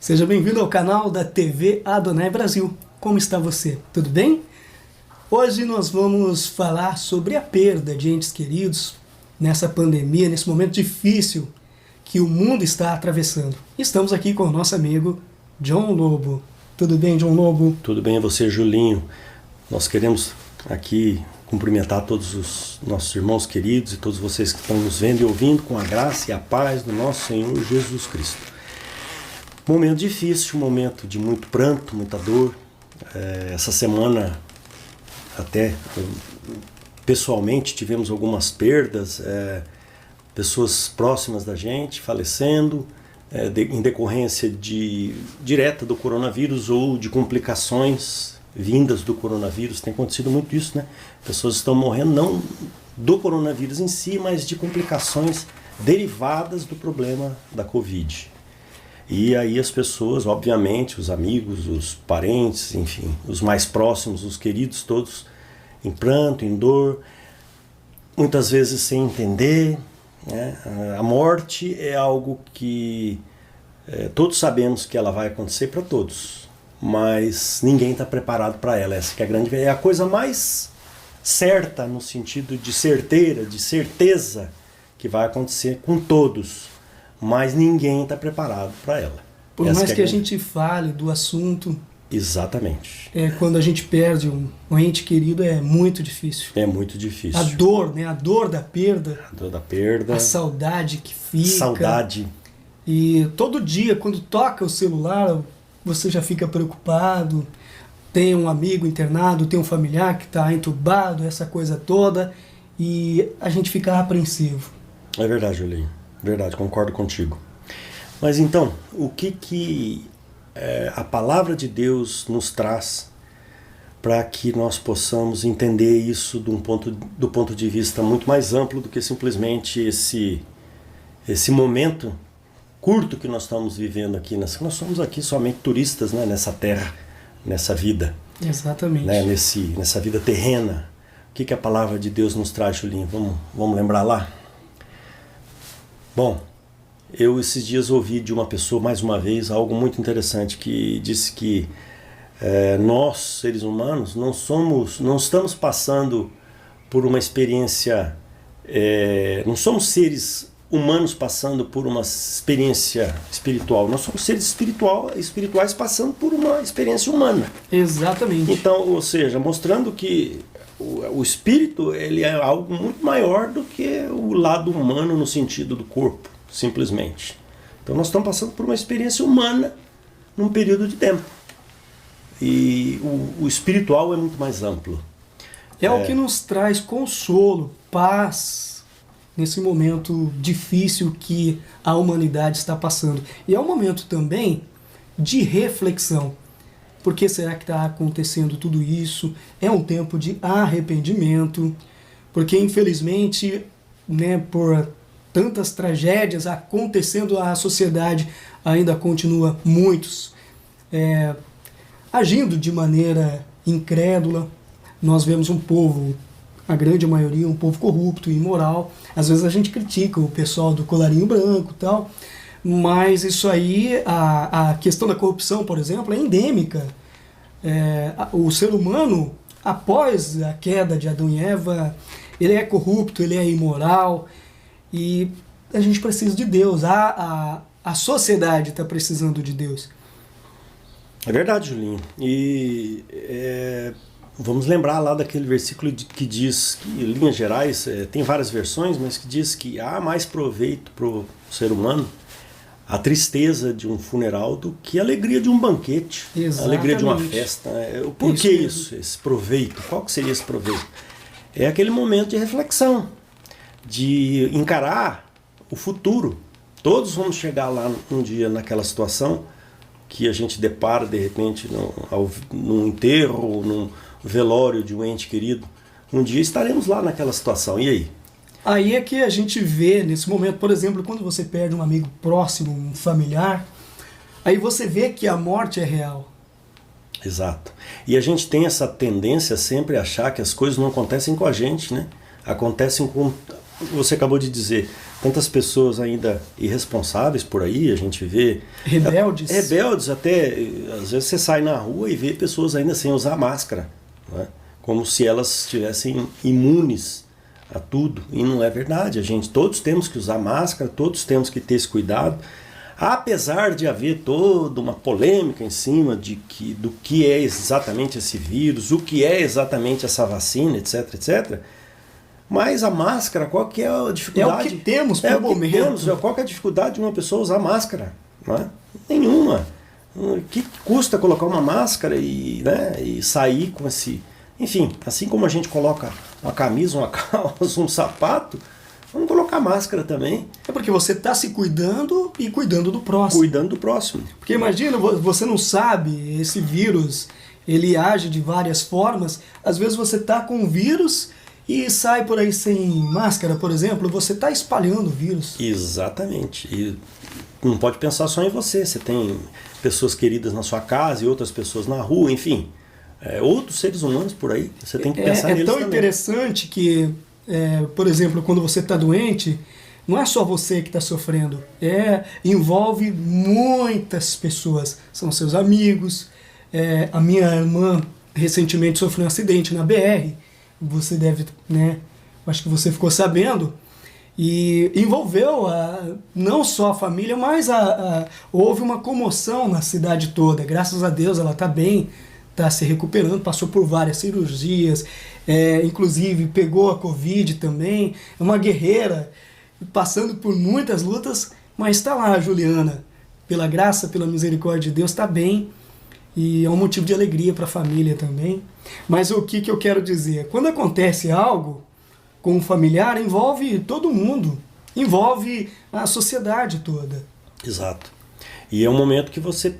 Seja bem-vindo ao canal da TV Adonai Brasil. Como está você? Tudo bem? Hoje nós vamos falar sobre a perda de entes queridos nessa pandemia, nesse momento difícil que o mundo está atravessando. Estamos aqui com o nosso amigo John Lobo. Tudo bem, John Lobo? Tudo bem, você, Julinho? Nós queremos aqui cumprimentar todos os nossos irmãos queridos e todos vocês que estão nos vendo e ouvindo com a graça e a paz do nosso Senhor Jesus Cristo. Momento difícil, um momento de muito pranto, muita dor. Essa semana, até pessoalmente, tivemos algumas perdas, pessoas próximas da gente falecendo, em decorrência direta do coronavírus ou de complicações vindas do coronavírus. Tem acontecido muito isso, né? Pessoas estão morrendo não do coronavírus em si, mas de complicações derivadas do problema da Covid. E aí as pessoas, obviamente, os amigos, os parentes, enfim, os mais próximos, os queridos, todos em pranto, em dor, muitas vezes sem entender, né? A morte é algo que todos sabemos que ela vai acontecer para todos, mas ninguém está preparado para ela. Essa que é a coisa mais certa, no sentido de certeira, de certeza, que vai acontecer com todos. Mas ninguém está preparado para ela. Por mais que a gente fale do assunto... Exatamente. Quando a gente perde um ente querido é muito difícil. É muito difícil. A dor, né? A dor da perda. A dor da perda. A saudade que fica. Saudade. E todo dia, quando toca o celular, você já fica preocupado. Tem um amigo internado, tem um familiar que está entubado, essa coisa toda. E a gente fica apreensivo. É verdade, Julinho. Verdade, concordo contigo. Mas então, o que a palavra de Deus nos traz para que nós possamos entender isso do ponto de vista muito mais amplo do que simplesmente esse momento curto que nós estamos vivendo aqui. Nós somos aqui somente turistas, né, nessa terra, nessa vida. Exatamente. Né, nessa vida terrena. O que a palavra de Deus nos traz, Julinho? Vamos lembrar lá? Não, eu esses dias ouvi de uma pessoa, mais uma vez, algo muito interessante, que disse que nós, seres humanos, não estamos passando por uma experiência, não somos seres humanos passando por uma experiência espiritual, nós somos seres espirituais passando por uma experiência humana. Exatamente. Então, ou seja, mostrando que o espírito, ele é algo muito maior do que o lado humano no sentido do corpo, simplesmente. Então nós estamos passando por uma experiência humana num período de tempo. E o espiritual é muito mais amplo. É o que nos traz consolo, paz, nesse momento difícil que a humanidade está passando. E é um momento também de reflexão. Por que será que está acontecendo tudo isso? É um tempo de arrependimento, porque infelizmente, né, por tantas tragédias acontecendo, a sociedade ainda continua muitos agindo de maneira incrédula. Nós vemos um povo, a grande maioria, um povo corrupto e imoral. Às vezes a gente critica o pessoal do colarinho branco e tal, mas isso aí, a questão da corrupção, por exemplo, é endêmica. O ser humano, após a queda de Adão e Eva, ele é corrupto, ele é imoral, e a gente precisa de Deus. A sociedade está precisando de Deus. É verdade, Julinho. E vamos lembrar lá daquele versículo que diz que, em linhas gerais, tem várias versões, mas que diz que há mais proveito para o ser humano a tristeza de um funeral do que a alegria de um banquete. Exatamente. A alegria de uma festa. Por que isso? Esse proveito? Qual que seria esse proveito? É aquele momento de reflexão, de encarar o futuro. Todos vamos chegar lá um dia naquela situação que a gente depara de repente num enterro ou num velório de um ente querido. Um dia estaremos lá naquela situação. E aí? Aí é que a gente vê nesse momento, por exemplo, quando você perde um amigo próximo, um familiar, aí você vê que a morte é real. Exato. E a gente tem essa tendência sempre a achar que as coisas não acontecem com a gente, né? Acontecem com você acabou de dizer, tantas pessoas ainda irresponsáveis por aí, a gente vê... Rebeldes. Rebeldes até, às vezes você sai na rua e vê pessoas ainda sem usar máscara, né? Como se elas estivessem imunes a tudo, e não é verdade. Todos temos que usar máscara, todos temos que ter esse cuidado, apesar de haver toda uma polêmica em cima do que é exatamente esse vírus, o que é exatamente essa vacina, etc, etc. Mas a máscara, qual que é a dificuldade? É o que temos por momento. Qual que é a dificuldade de uma pessoa usar máscara? Não é? Nenhuma. O que custa colocar uma máscara e sair com esse... Enfim, assim como a gente coloca uma camisa, uma calça, um sapato, vamos colocar máscara também. É porque você está se cuidando e cuidando do próximo. Cuidando do próximo. Porque imagina, você não sabe, esse vírus, ele age de várias formas. Às vezes você está com o vírus e sai por aí sem máscara, por exemplo, você está espalhando o vírus. Exatamente. E não pode pensar só em você. Você tem pessoas queridas na sua casa e outras pessoas na rua, enfim. Outros seres humanos por aí. Você tem que pensar neles também. É tão interessante que, por exemplo, quando você está doente, não é só você que está sofrendo. Envolve muitas pessoas. São seus amigos. A minha irmã recentemente sofreu um acidente na BR. Você deve, acho que você ficou sabendo. E envolveu não só a família, mas houve uma comoção na cidade toda. Graças a Deus ela está bem, está se recuperando, passou por várias cirurgias, inclusive pegou a Covid também. É uma guerreira, passando por muitas lutas, mas está lá a Juliana. Pela graça, pela misericórdia de Deus, está bem. E é um motivo de alegria para a família também. Mas o que eu quero dizer? Quando acontece algo com um familiar, envolve todo mundo. Envolve a sociedade toda. Exato. E é um momento que você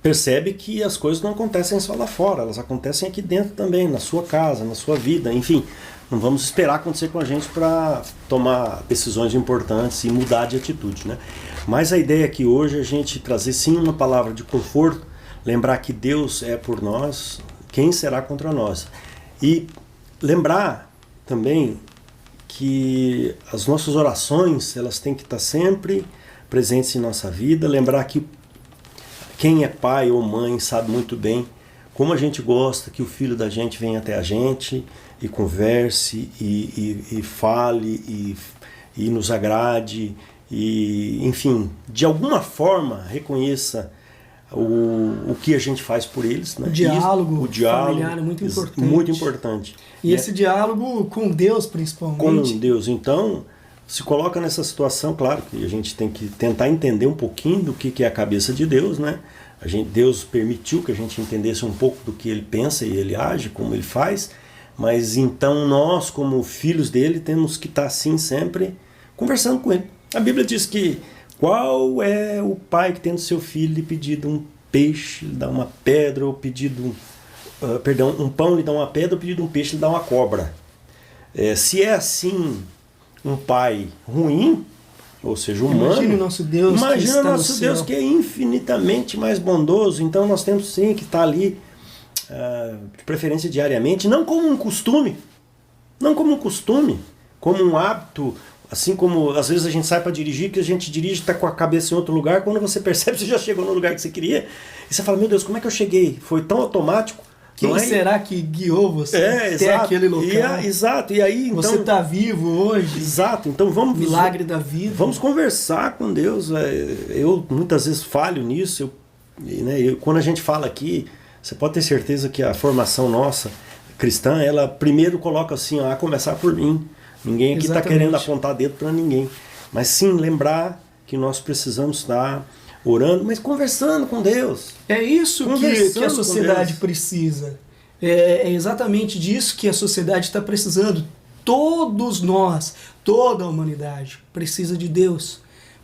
percebe que as coisas não acontecem só lá fora, elas acontecem aqui dentro também, na sua casa, na sua vida, enfim. Não vamos esperar acontecer com a gente para tomar decisões importantes e mudar de atitude, né? Mas a ideia aqui hoje é a gente trazer sim uma palavra de conforto, lembrar que Deus é por nós, quem será contra nós? E lembrar também que as nossas orações, elas têm que estar sempre presentes em nossa vida, lembrar que quem é pai ou mãe sabe muito bem como a gente gosta que o filho da gente venha até a gente e converse e fale e nos agrade e, enfim, de alguma forma reconheça o que a gente faz por eles, né? O diálogo familiar é muito importante. Muito importante. E esse diálogo com Deus, principalmente. Com Deus. Então, se coloca nessa situação, claro que a gente tem que tentar entender um pouquinho do que é a cabeça de Deus, né? Deus permitiu que a gente entendesse um pouco do que Ele pensa e Ele age, como Ele faz, mas então nós, como filhos dele, temos que estar assim sempre conversando com Ele. A Bíblia diz que qual é o pai que tendo seu filho lhe pedido um peixe, lhe dá uma pedra, ou pedido um pão lhe dá uma pedra, ou pedido um peixe lhe dá uma cobra? Se é assim um pai ruim, ou seja, humano, imagine o nosso Deus, imagina o nosso Deus que é infinitamente mais bondoso. Então nós temos sim que estar ali, de preferência diariamente, não como um costume, como um hábito. Assim como às vezes a gente sai para dirigir, que a gente dirige e está com a cabeça em outro lugar, quando você percebe que você já chegou no lugar que você queria, e você fala, meu Deus, como é que eu cheguei? Foi tão automático. Quem será que guiou você até aquele local? Exato, e aí... Então, você está vivo hoje. Exato, então vamos... Milagre da vida. Vamos conversar com Deus. Eu muitas vezes falho nisso, quando a gente fala aqui, você pode ter certeza que a formação nossa, cristã, ela primeiro coloca assim, a começar por mim. Ninguém aqui está querendo apontar dedo para ninguém. Mas sim, lembrar que nós precisamos estar orando, mas conversando com Deus. É isso que a sociedade precisa. É exatamente disso que a sociedade está precisando. Todos nós, toda a humanidade precisa de Deus.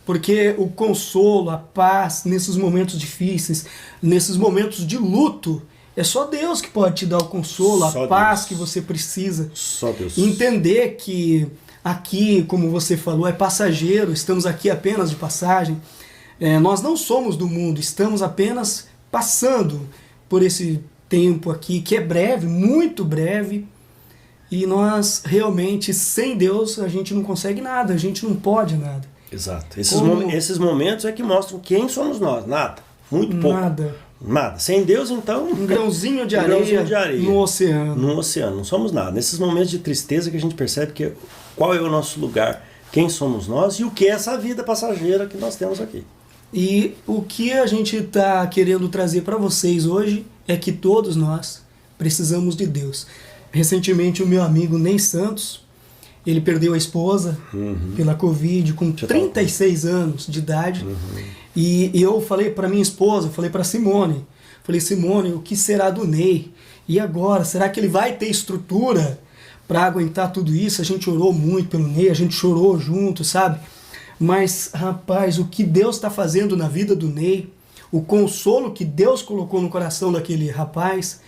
Porque o consolo, a paz, nesses momentos difíceis, nesses momentos de luto, é só Deus que pode te dar o consolo, a paz que você precisa. Só Deus. Entender que aqui, como você falou, é passageiro, estamos aqui apenas de passagem. Nós não somos do mundo, estamos apenas passando por esse tempo aqui, que é breve, muito breve. E nós realmente, sem Deus, a gente não consegue nada, a gente não pode nada. Exato. Esses momentos é que mostram quem somos nós. Nada. Muito pouco. Nada. Sem Deus, então... Um grãozinho de areia no oceano. No oceano. Não somos nada. Nesses momentos de tristeza que a gente percebe qual é o nosso lugar, quem somos nós e o que é essa vida passageira que nós temos aqui. E o que a gente está querendo trazer para vocês hoje é que todos nós precisamos de Deus. Recentemente o meu amigo Ney Santos, ele perdeu a esposa pela Covid com 36 anos de idade. E eu falei para minha esposa, falei para Simone, Simone, o que será do Ney? E agora, será que ele vai ter estrutura para aguentar tudo isso? A gente orou muito pelo Ney, a gente chorou junto, sabe? Mas, rapaz, o que Deus está fazendo na vida do Ney, o consolo que Deus colocou no coração daquele rapaz,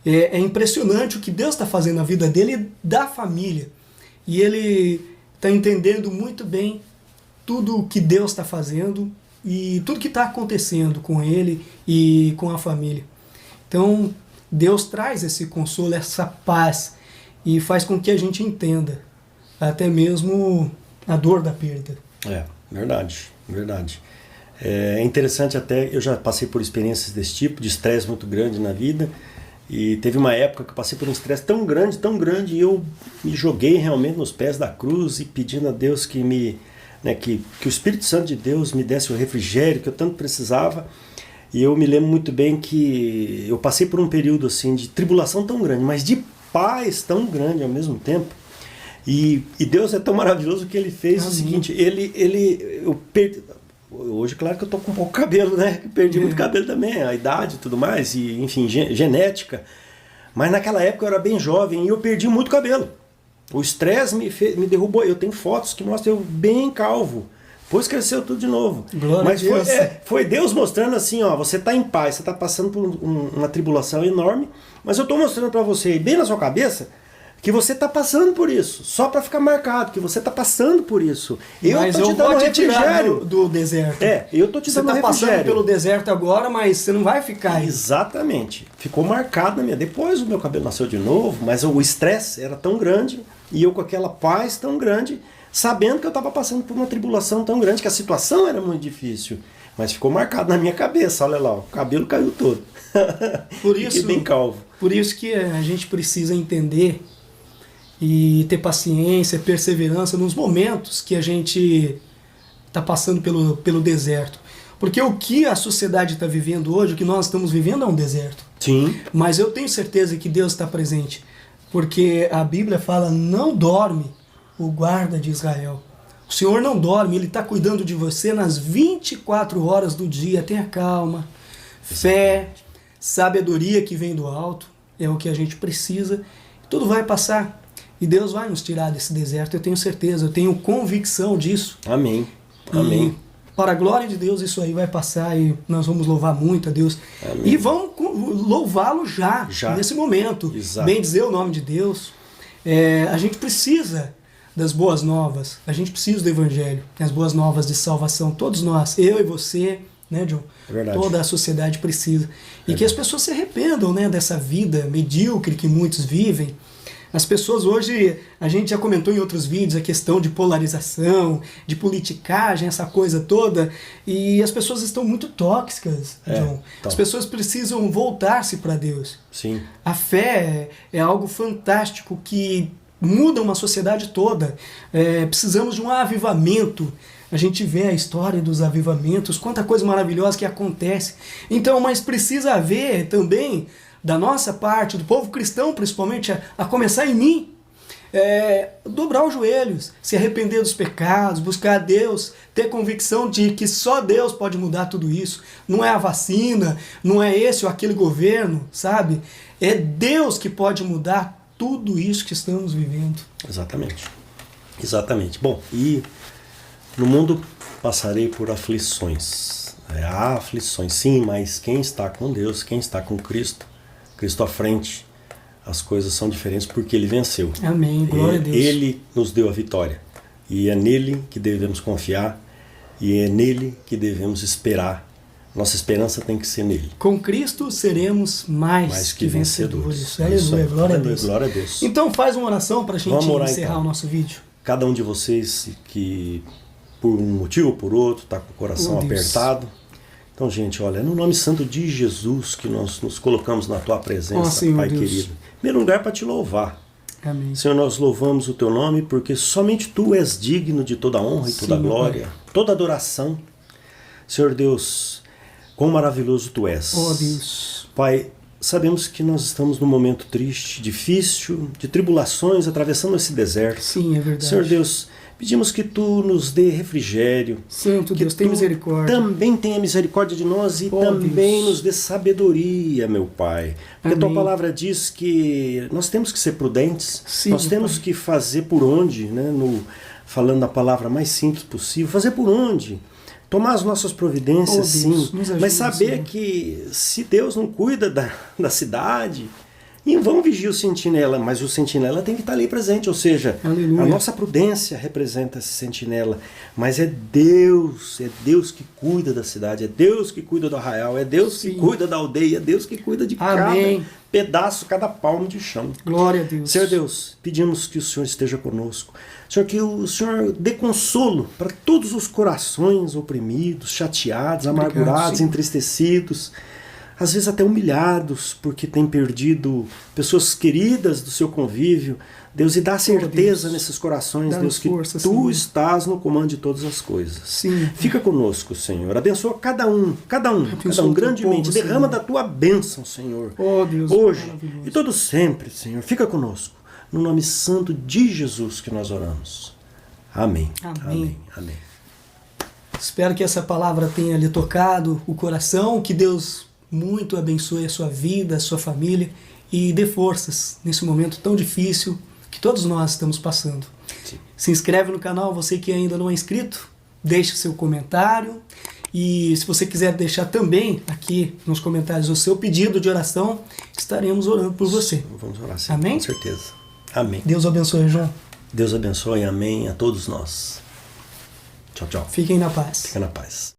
é impressionante o que Deus está fazendo na vida dele e da família. E ele está entendendo muito bem tudo o que Deus está fazendo e tudo que está acontecendo com ele e com a família. Então, Deus traz esse consolo, essa paz, e faz com que a gente entenda até mesmo a dor da perda. Verdade. É interessante até, eu já passei por experiências desse tipo, de estresse muito grande na vida, e teve uma época que eu passei por um estresse tão grande, e eu me joguei realmente nos pés da cruz e pedindo a Deus que o Espírito Santo de Deus me desse o refrigério que eu tanto precisava. E eu me lembro muito bem que eu passei por um período assim de tribulação tão grande, mas de paz tão grande ao mesmo tempo. E Deus é tão maravilhoso que Ele fez o seguinte, hoje, claro que eu tô com pouco cabelo, né? Perdi muito cabelo também, a idade e tudo mais, e enfim, genética. Mas naquela época eu era bem jovem e eu perdi muito cabelo. O estresse me derrubou. Eu tenho fotos que mostram eu bem calvo. Depois cresceu tudo de novo. Glória Mas a Deus. foi Deus mostrando assim, ó, você está em paz, você está passando por uma tribulação enorme, mas eu estou mostrando para você, bem na sua cabeça, que você está passando por isso, só para ficar marcado, que você está passando por isso. Mas eu vou te tirar do deserto. Eu estou te dando refrigério. Você está passando pelo deserto agora, mas você não vai ficar aí. Exatamente. Ficou marcado na minha. Depois o meu cabelo nasceu de novo, mas o estresse era tão grande, e eu com aquela paz tão grande, sabendo que eu estava passando por uma tribulação tão grande, que a situação era muito difícil. Mas ficou marcado na minha cabeça, olha lá, o cabelo caiu todo. Por isso, fiquei bem calvo. Por isso que a gente precisa entender e ter paciência, perseverança nos momentos que a gente está passando pelo deserto. Porque o que a sociedade está vivendo hoje, o que nós estamos vivendo é um deserto. Sim. Mas eu tenho certeza que Deus está presente. Porque a Bíblia fala, não dorme o guarda de Israel. O Senhor não dorme, Ele está cuidando de você nas 24 horas do dia. Tenha calma, fé, sabedoria que vem do alto, é o que a gente precisa. Tudo vai passar e Deus vai nos tirar desse deserto, eu tenho certeza, eu tenho convicção disso. Amém. Amém. E para a glória de Deus isso aí vai passar e nós vamos louvar muito a Deus. Amém. E vamos louvá-lo já, nesse momento. Exato. Bem dizer o nome de Deus. A gente precisa das boas novas, a gente precisa do Evangelho, as boas novas de salvação, todos nós, eu e você, né, John? É verdade. Toda a sociedade precisa. E que as pessoas se arrependam, né, dessa vida medíocre que muitos vivem. As pessoas hoje, a gente já comentou em outros vídeos a questão de polarização, de politicagem, essa coisa toda, e as pessoas estão muito tóxicas, John. As pessoas precisam voltar-se para Deus. Sim. A fé é algo fantástico que muda uma sociedade toda. Precisamos de um avivamento. A gente vê a história dos avivamentos, quanta coisa maravilhosa que acontece. Então, mas precisa haver também, da nossa parte, do povo cristão principalmente, a começar em mim, dobrar os joelhos, se arrepender dos pecados, buscar a Deus, ter convicção de que só Deus pode mudar tudo isso. Não é a vacina, não é esse ou aquele governo, sabe? É Deus que pode mudar tudo isso que estamos vivendo. Exatamente. Exatamente. Bom, e no mundo passarei por aflições. Há aflições, sim, mas quem está com Deus, quem está com Cristo à frente, as coisas são diferentes porque Ele venceu. Amém, glória a Deus. Ele nos deu a vitória. E é nele que devemos confiar, e é nele que devemos esperar Nossa esperança tem que ser nele. Com Cristo seremos mais que vencedores. Aleluia, glória a Deus. Glória a Deus. Então faz uma oração para a gente encerrar então. o nosso vídeo. Cada um de vocês que, por um motivo ou por outro, está com o coração apertado. Então, gente, olha, no nome santo de Jesus que nós nos colocamos na Tua presença, Senhor Pai Deus. querido. Em primeiro lugar, para Te louvar. Amém. Senhor, nós louvamos o Teu nome porque somente Tu és digno de toda honra e toda glória, toda adoração. Senhor Deus, quão maravilhoso Tu és. Oh, Deus. Pai, sabemos que nós estamos num momento triste, difícil, de tribulações, atravessando esse deserto. Sim, é verdade. Senhor Deus, pedimos que Tu nos dê refrigério. Santo Deus, tem misericórdia. Também tenha misericórdia de nós e também nos dê sabedoria, meu Pai. Porque a Tua palavra diz que nós temos que ser prudentes, Sim, nós temos que fazer por onde, né, falando a palavra mais simples possível, fazer por onde? Tomar as nossas providências, Deus, sim, ajude, mas saber Senhor. que se Deus não cuida da cidade, em vão vigia o sentinela, mas o sentinela tem que estar ali presente, ou seja, Aleluia. a nossa prudência representa esse sentinela, mas é Deus que cuida da cidade, é Deus que cuida do arraial, é Deus que cuida da aldeia, é Deus que cuida de Amém. cada pedaço, cada palmo de chão. Glória a Deus. Senhor Deus, pedimos que o Senhor esteja conosco. Senhor, que o Senhor dê consolo para todos os corações oprimidos, chateados, amargurados, Senhor. entristecidos, às vezes até humilhados, porque têm perdido pessoas queridas do seu convívio. Deus, e dá certeza nesses corações, Dá-nos Deus, que força, Tu Senhor. estás no comando de todas as coisas. Sim. Fica conosco, Senhor. Abençoa cada um Abençoa o teu grandemente. povo, Derrama Senhor. da Tua bênção, Senhor. Oh, Deus, Hoje maravilhoso. e todo sempre, Senhor. Fica conosco. No nome santo de Jesus que nós oramos. Amém. Amém. Amém. Amém. Espero que essa palavra tenha lhe tocado o coração, que Deus muito abençoe a sua vida, a sua família e dê forças nesse momento tão difícil que todos nós estamos passando. Sim. Se inscreve no canal, você que ainda não é inscrito, deixe seu comentário e se você quiser deixar também aqui nos comentários o seu pedido de oração, estaremos orando por você. Vamos orar, sim, Amém? com certeza. Amém. Deus abençoe, João. Deus abençoe, amém, a todos nós. Tchau, tchau. Fiquem na paz. Fica na paz.